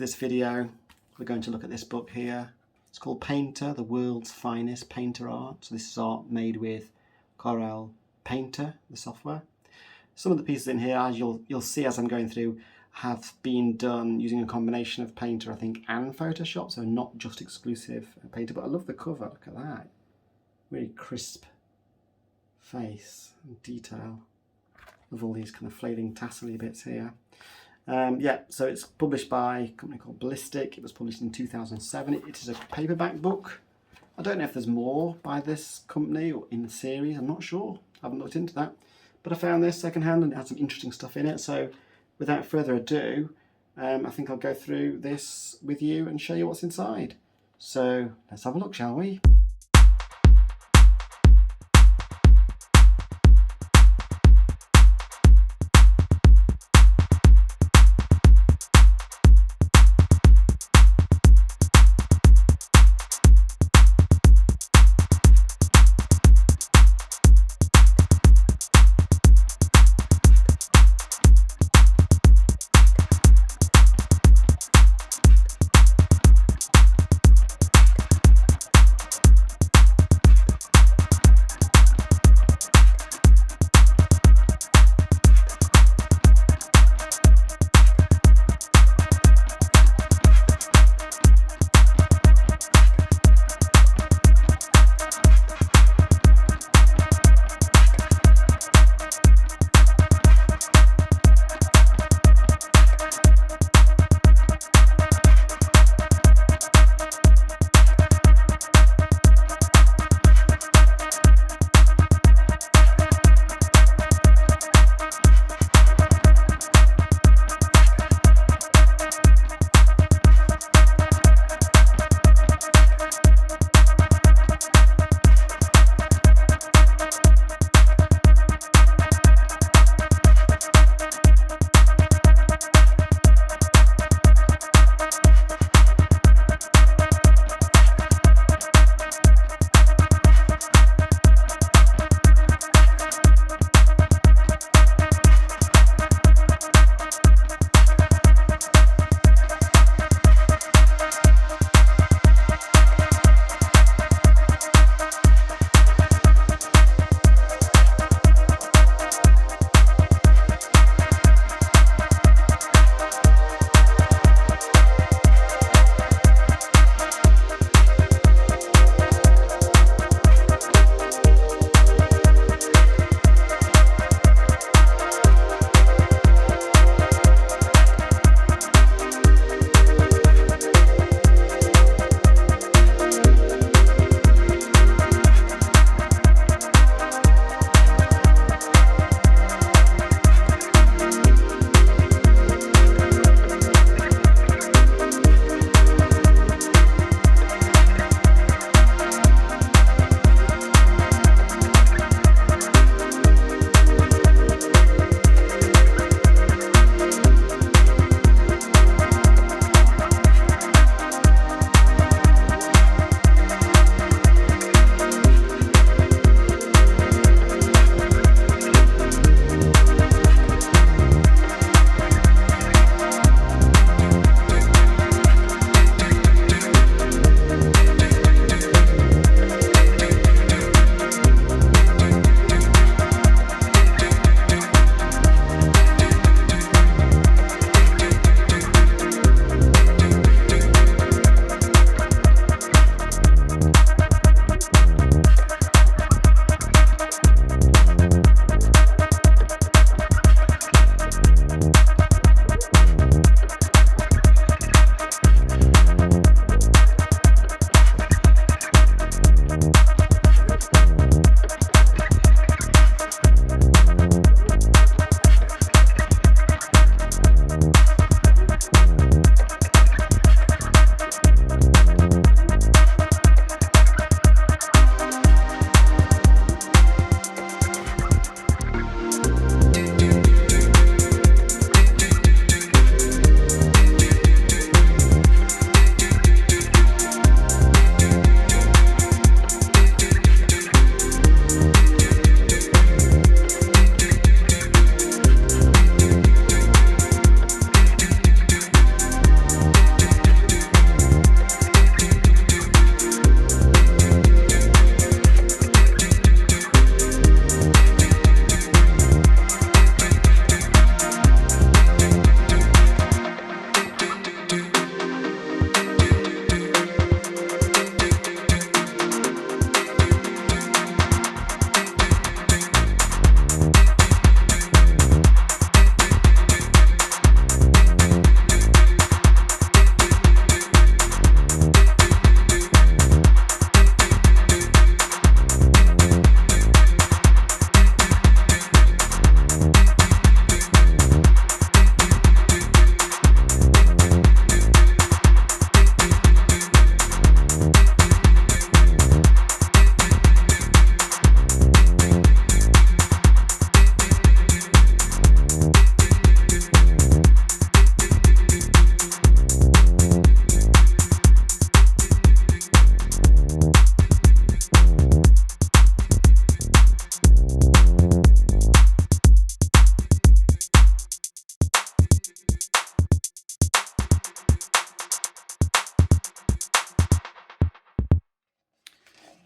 this video, we're going to look at this book here. It's called Painter, the World's Finest Painter Art. So this is art made with Corel Painter, the software. Some of the pieces in here, as you'll see as I'm going through, have been done using a combination of Painter, I think, and Photoshop, so not just exclusive Painter. But I love the cover, look at that. Really crisp face and detail of all these kind of flailing tassely bits here. Yeah, so it's published by a company called Ballistic. It was published in 2007. It is a paperback book. I don't know if there's more by this company or in the series, I'm not sure. I haven't looked into that. But I found this secondhand and it had some interesting stuff in it. So without further ado, I think I'll go through this with you and show you what's inside. So let's have a look, shall we?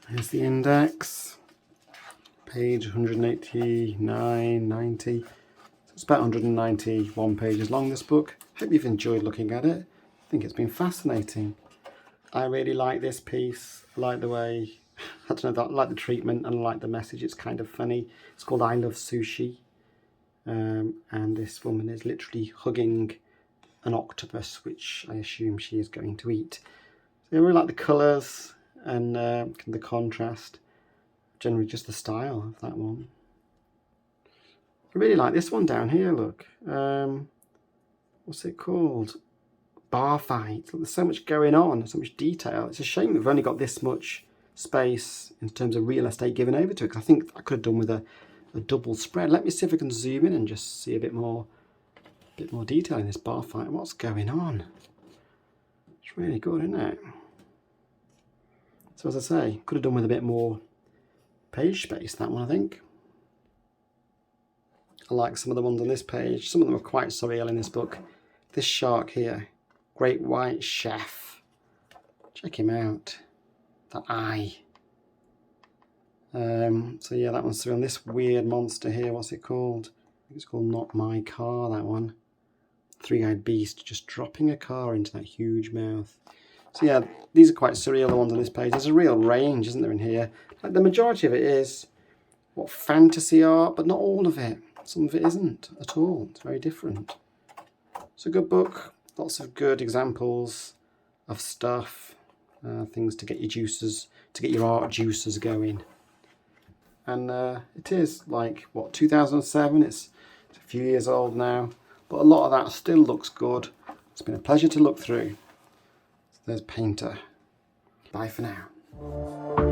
Here's the index, page 189, 90. So it's about 191 pages long, this book. Hope you've enjoyed looking at it. I think it's been fascinating. I really like this piece. I like the way, I don't know, I like the treatment and I like the message. It's kind of funny. It's called I Love Sushi. And this woman is literally hugging an octopus, which I assume she is going to eat. So I really like the colours and the contrast. Generally just the style of that one. I really like this one down here, look. What's it called? Bar fight. Look, there's so much going on, so much detail. It's a shame we've only got this much space in terms of real estate given over to it, because I think I could have done with a double spread. Let me see if I can zoom in and just see a bit more detail in this bar fight. What's going on? It's really good, isn't it? So as I say, could have done with a bit more page space, that one, I think. I like some of the ones on this page. Some of them are quite surreal in this book. This shark here, great white chef. Check him out. That eye. So yeah, that one's surreal. This weird monster here, what's it called? I think it's called Not My Car, that one. Three-eyed beast just dropping a car into that huge mouth. So yeah, these are quite surreal, the ones on this page. There's a real range, isn't there, in here? Like the majority of it is what, fantasy art, but not all of it. Some of it isn't at all. It's very different. It's a good book. Lots of good examples of stuff, things to get your juices, to get your art juices going. And it is like, what, 2007? It's a few years old now, but a lot of that still looks good. It's been a pleasure to look through. So there's Painter. Bye for now.